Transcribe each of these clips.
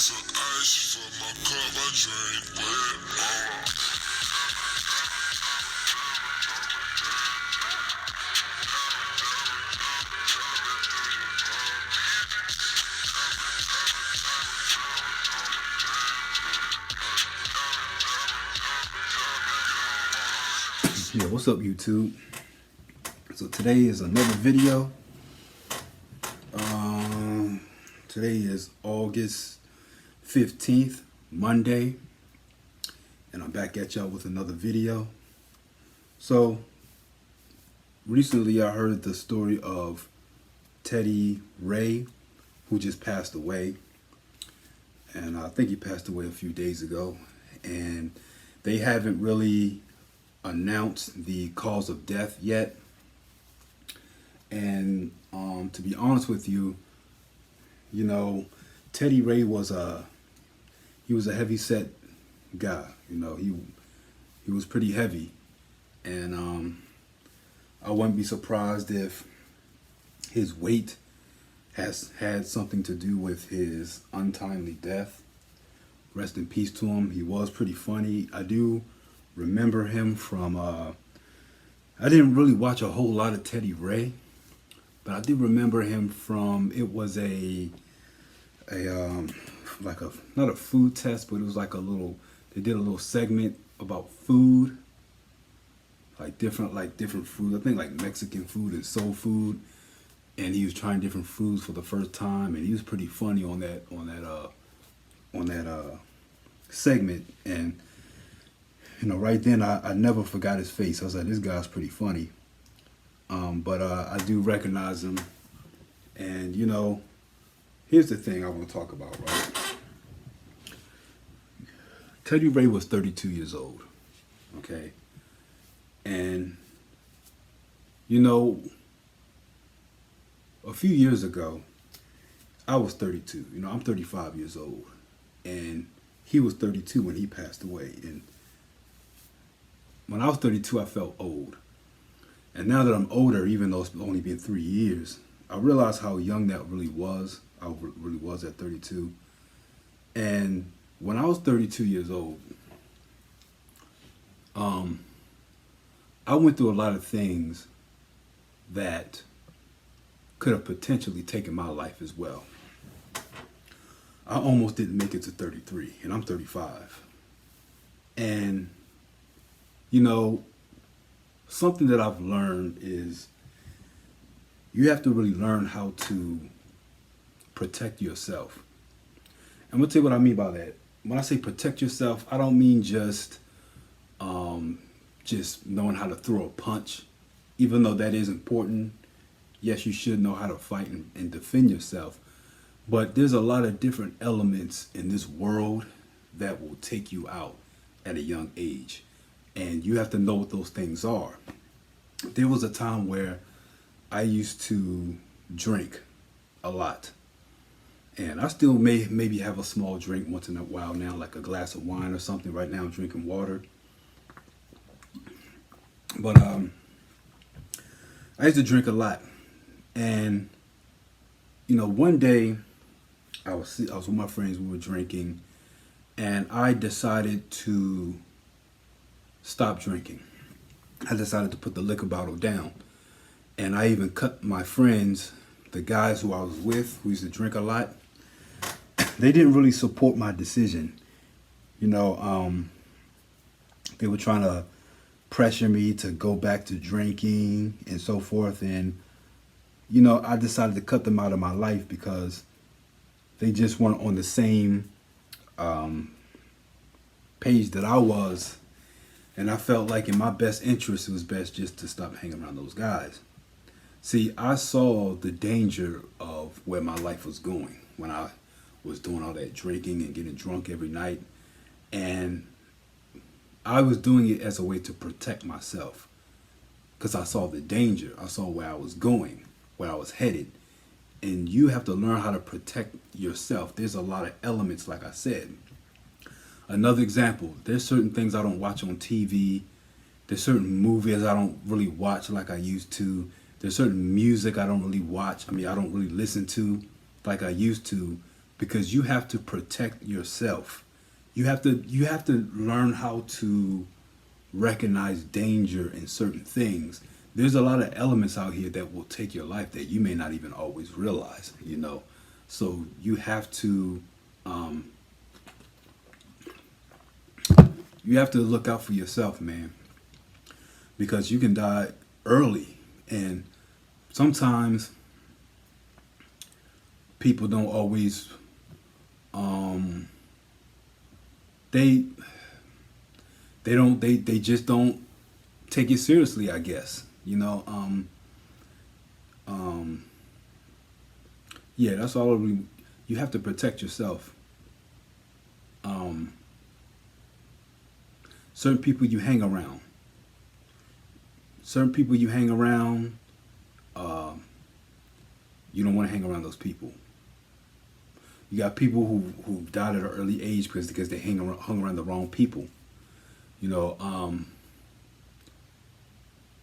some ice for my cup, I drink wet. Yeah, what's up, YouTube? So today is another video. Today is August 15th, Monday, and I'm back at y'all with another video. So recently I heard the story of Teddy Ray, who just passed away, and I think he passed away a few days ago, and they haven't really announced the cause of death yet. And to be honest with you, Teddy Ray was a heavy set guy. He was pretty heavy, and I wouldn't be surprised if his weight has had something to do with his untimely death. Rest in peace to him. He was pretty funny. I do remember him from I didn't really watch a whole lot of Teddy Ray, but I do remember him from, it was like a, not a food test, but it was like they did a little segment about food, like different food. I think like Mexican food and soul food, and he was trying different foods for the first time, and he was pretty funny on that segment. And right then I never forgot his face. I was like, this guy's pretty funny. But I do recognize him. And here's the thing I want to talk about, right? Teddy Ray was 32 years old, okay? And a few years ago, I was 32. I'm 35 years old, and he was 32 when he passed away. And when I was 32, I felt old. And now that I'm older, even though it's only been 3 years, I realize how young that really was. I really was at 32. And when I was 32 years old, I went through a lot of things that could have potentially taken my life as well. I almost didn't make it to 33, and I'm 35. And something that I've learned is you have to really learn how to protect yourself. I'm gonna tell you what I mean by that. When I say protect yourself, I don't mean just knowing how to throw a punch, even though that is important. Yes, you should know how to fight and defend yourself. But there's a lot of different elements in this world that will take you out at a young age. And you have to know what those things are. There was a time where I used to drink a lot. And I still maybe have a small drink once in a while now, like a glass of wine or something. Right now I'm drinking water. But I used to drink a lot. And one day I was with my friends, we were drinking, and I decided to stop drinking. I decided to put the liquor bottle down. And I even cut my friends, the guys who I was with, who used to drink a lot, they didn't really support my decision. They were trying to pressure me to go back to drinking and so forth. And, I decided to cut them out of my life because they just weren't on the same page that I was. And I felt like in my best interest, it was best just to stop hanging around those guys. See, I saw the danger of where my life was going when I was doing all that drinking and getting drunk every night. And I was doing it as a way to protect myself because I saw the danger. I saw where I was going, where I was headed. And you have to learn how to protect yourself. There's a lot of elements, like I said. Another example, there's certain things I don't watch on TV. There's certain movies I don't really watch like I used to. There's certain music I don't really watch. I don't really listen to like I used to because you have to protect yourself. You have to learn how to recognize danger in certain things. There's a lot of elements out here that will take your life that you may not even always realize. So um, you have to look out for yourself, man, because you can die early, and sometimes people don't always um, they they just don't take it seriously, I guess. Um, yeah, that's all. You have to protect yourself. Um, certain people you hang around, certain people you hang around, uh, you don't want to hang around those people. You got people who died at an early age because they hung around the wrong people. You know,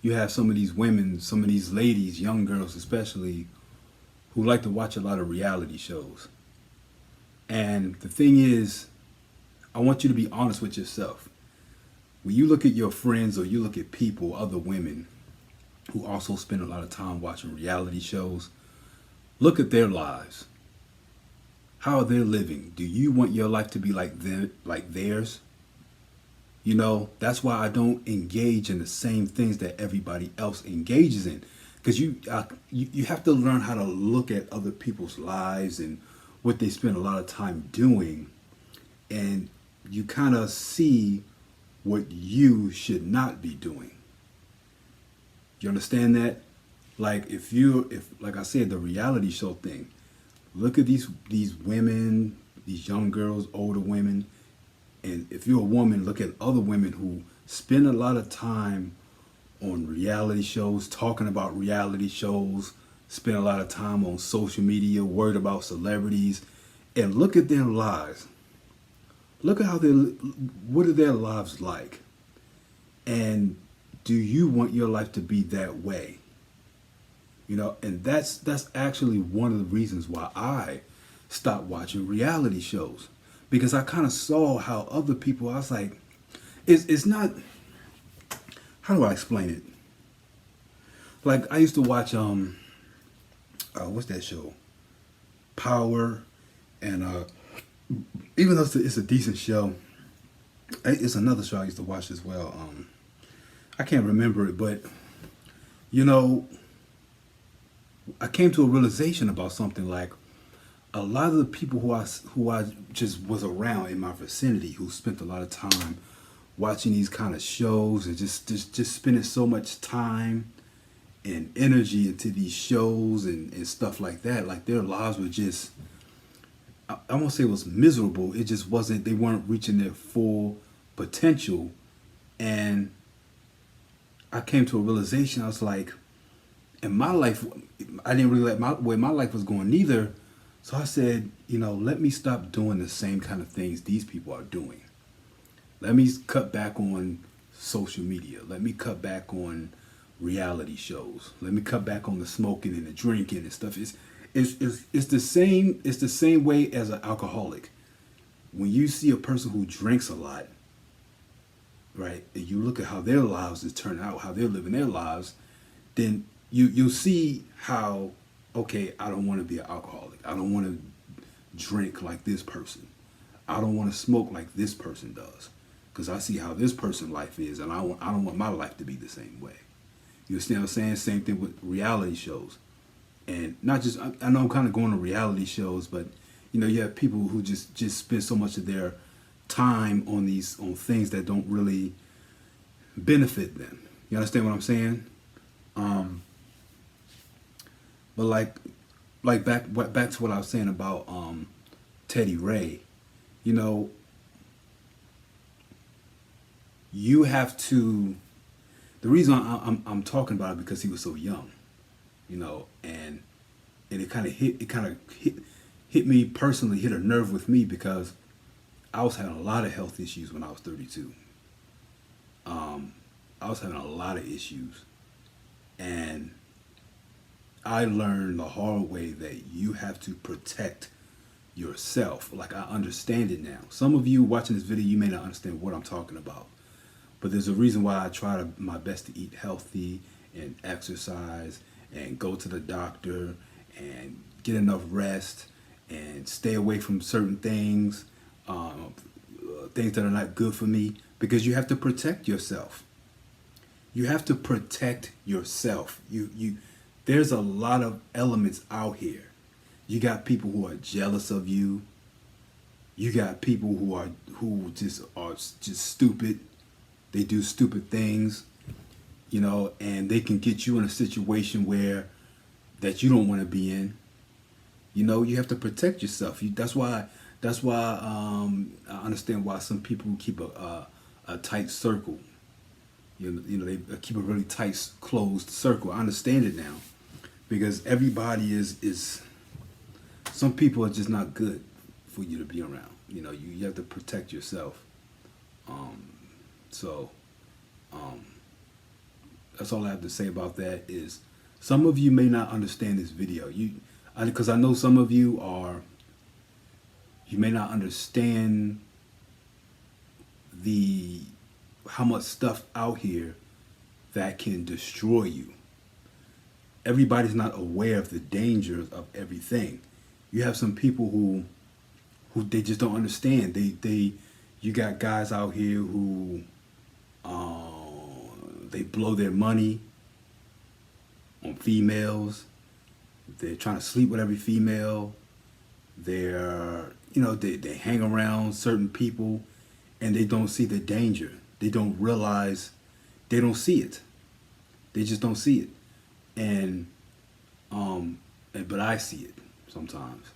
you have some of these women, some of these ladies, young girls especially, who like to watch a lot of reality shows. And the thing is, I want you to be honest with yourself. When you look at your friends or you look at people, other women who also spend a lot of time watching reality shows, look at their lives. How are they living? Do you want your life to be like them, like theirs? That's why I don't engage in the same things that everybody else engages in, because you have to learn how to look at other people's lives and what they spend a lot of time doing, and you kind of see what you should not be doing. You understand that? Like if like I said, the reality show thing. Look at these women, these young girls, older women, and if you're a woman, look at other women who spend a lot of time on reality shows, talking about reality shows, spend a lot of time on social media, worried about celebrities, and look at their lives. Look at what are their lives like? And do you want your life to be that way? And that's actually one of the reasons why I stopped watching reality shows, because I kind of saw how other people. I was like, it's not. How do I explain it? Like I used to watch what's that show? Power, and even though it's a decent show, it's another show I used to watch as well. I can't remember it, but you know, I came to a realization about something. Like a lot of the people who I just was around in my vicinity, who spent a lot of time watching these kind of shows and just spending so much time and energy into these shows and stuff like that. Like their lives were just, I won't say it was miserable. It just wasn't. They weren't reaching their full potential, and I came to a realization. I was like, in my life, I didn't really like where my life was going neither. So I said, let me stop doing the same kind of things these people are doing. Let me cut back on social media. Let me cut back on reality shows. Let me cut back on the smoking and the drinking and stuff. It's the same. It's the same way as an alcoholic. When you see a person who drinks a lot, right, and you look at how their lives is turning out, how they're living their lives, then you'll see how, okay, I don't want to be an alcoholic. I don't want to drink like this person. I don't want to smoke like this person does, because I see how this person's life is, and I don't want my life to be the same way. You understand what I'm saying? Same thing with reality shows, and not just. I know I'm kind of going to reality shows, but you have people who just spend so much of their time on things that don't really benefit them. You understand what I'm saying? But like back to what I was saying about Teddy Ray. You know, you have to. The reason I'm talking about it because he was so young, and it kind of hit me personally, hit a nerve with me, because I was having a lot of health issues when I was 32. I was having a lot of issues, and I learned the hard way that you have to protect yourself. Like, I understand it now. Some of you watching this video, you may not understand what I'm talking about. But there's a reason why I try my best to eat healthy and exercise and go to the doctor and get enough rest and stay away from certain things, things that are not good for me, because you have to protect yourself. You have to protect yourself. There's a lot of elements out here. You got people who are jealous of you. You got people who just are just stupid. They do stupid things, and they can get you in a situation that you don't want to be in. You have to protect yourself. That's why I understand why some people keep a tight circle. They keep a really tight, closed circle. I understand it now, because everybody is. Some people are just not good for you to be around. You have to protect yourself. So that's all I have to say about that. Is some of you may not understand this video. Because I know some of you may not understand how much stuff out here that can destroy you. Everybody's not aware of the dangers of everything. You have some people who they just don't understand. You got guys out here who they blow their money on females. They're trying to sleep with every female. They're they hang around certain people, and they don't see the danger. They don't realize. They don't see it. They just don't see it. But I see it sometimes.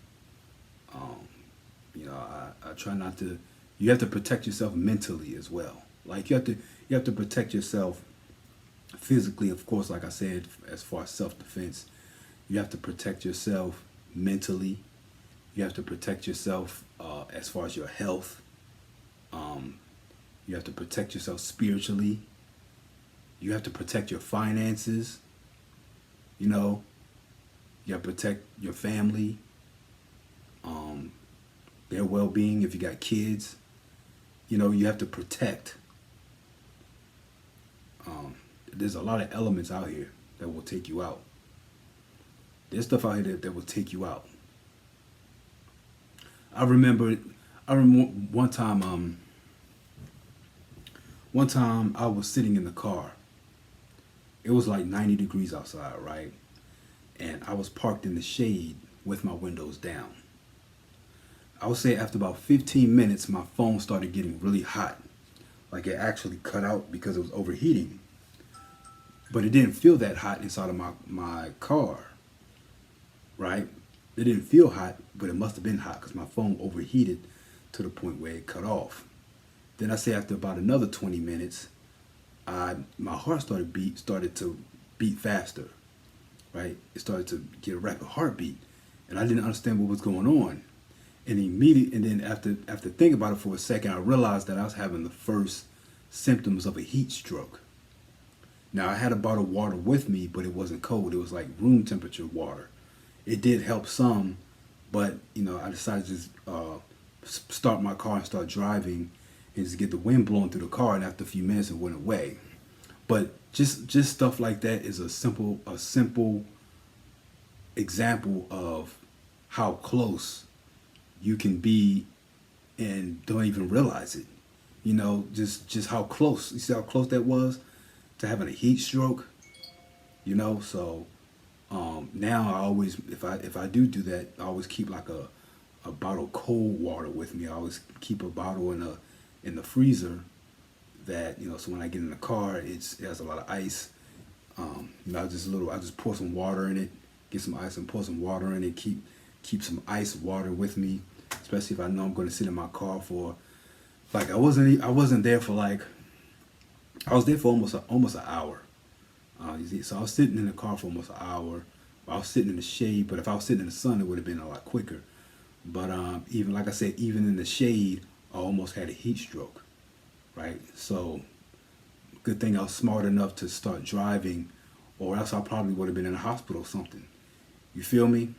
I try not to. You have to protect yourself mentally as well. Like you have to protect yourself physically, of course. Like I said, as far as self-defense, you have to protect yourself mentally. You have to protect yourself as far as your health. You have to protect yourself spiritually. You have to protect your finances. You have to protect your family, their well-being. If you got kids, you have to protect. There's a lot of elements out here that will take you out. There's stuff out here that will take you out. I remember one time I was sitting in the car. It was like 90 degrees outside, right? And I was parked in the shade with my windows down. I would say after about 15 minutes, my phone started getting really hot. Like it actually cut out because it was overheating. But it didn't feel that hot inside of my car, right? It didn't feel hot, but it must have been hot because my phone overheated to the point where it cut off. Then I say after about another 20 minutes, my heart started to beat faster, right? It started to get a rapid heartbeat, and I didn't understand what was going on. And then after thinking about it for a second, I realized that I was having the first symptoms of a heat stroke. Now I had a bottle of water with me, but it wasn't cold. It was like room temperature water. It did help some, but I decided to just start my car and start driving, and just get the wind blowing through the car. And after a few minutes, it went away. But just stuff like that is a simple example of how close you can be and don't even realize it. Just how close. You see how close that was to having a heat stroke. So now I always, if I do that, I always keep like a bottle of cold water with me. I always keep a bottle in the freezer that, so when I get in the car, it has a lot of ice. I just pour some water in it, get some ice and pour some water in it, keep some ice water with me, especially if I know I'm going to sit in my car for, like, I wasn't there for like, I was there for almost an hour. So I was sitting in the car for almost an hour. I was sitting in the shade, but if I was sitting in the sun, it would have been a lot quicker. But even like I said, even in the shade, I almost had a heat stroke, right? So good thing I was smart enough to start driving, or else I probably would have been in the hospital or something. You feel me?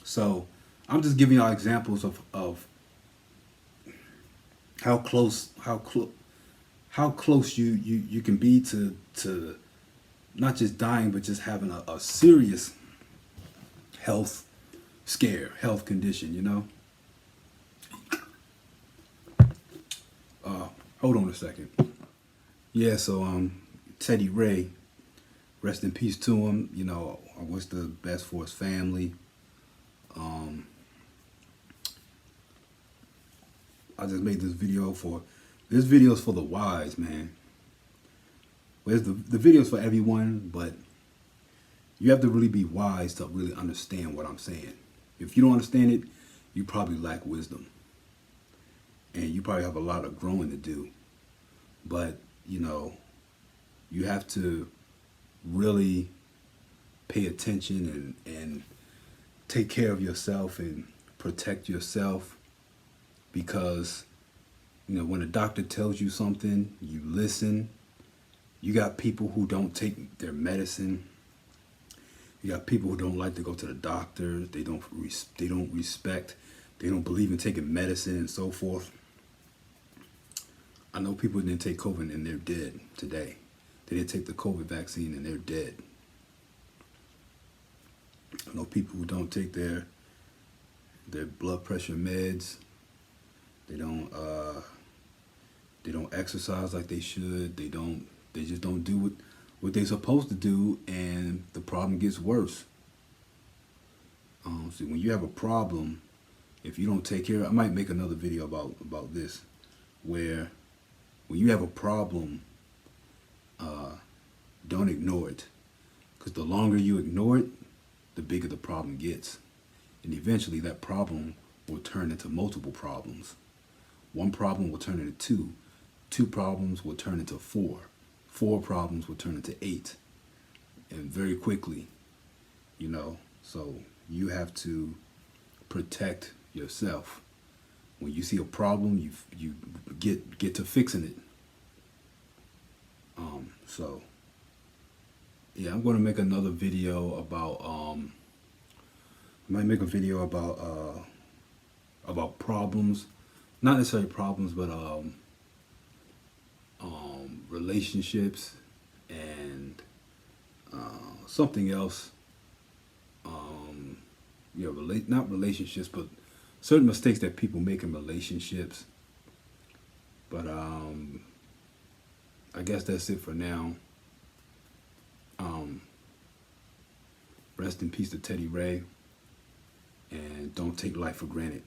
So I'm just giving y'all examples of how close you can be to not just dying, but just having a serious health health condition, you know. Hold on a second. Yeah, so Teddy Ray, rest in peace to him. You know, I wish the best for his family. I just made this video's for the wise, man. Well, the video's for everyone, but you have to really be wise to really understand what I'm saying. If you don't understand it, you probably lack wisdom. And you probably have a lot of growing to do. But, you know, you have to really pay attention and take care of yourself and protect yourself, because, you know, when a doctor tells you something, you listen. You got people who don't take their medicine. You got people who don't like to go to the doctor. They don't respect. They don't believe in taking medicine and so forth. I know people didn't take COVID and they're dead today. They didn't take the COVID vaccine and they're dead. I know people who don't take their blood pressure meds. They don't exercise like they should. They just don't do what they're supposed to do, and the problem gets worse. So when you have a problem, if you don't take care, I might make another video about this, where when you have a problem, don't ignore it, because the longer you ignore it, the bigger the problem gets, and eventually that problem will turn into multiple problems. One problem will turn into two. Two problems will turn into four. Four problems will turn into 8. And very quickly, you know, so you have to protect yourself. When you see a problem, you get to fixing it. So yeah, I'm gonna make another video about I might make a video about problems. Not necessarily problems, but relationships and something else. You know, not relationships, but certain mistakes that people make in relationships. But I guess that's it for now. Rest in peace to Teddy Ray, and don't take life for granted.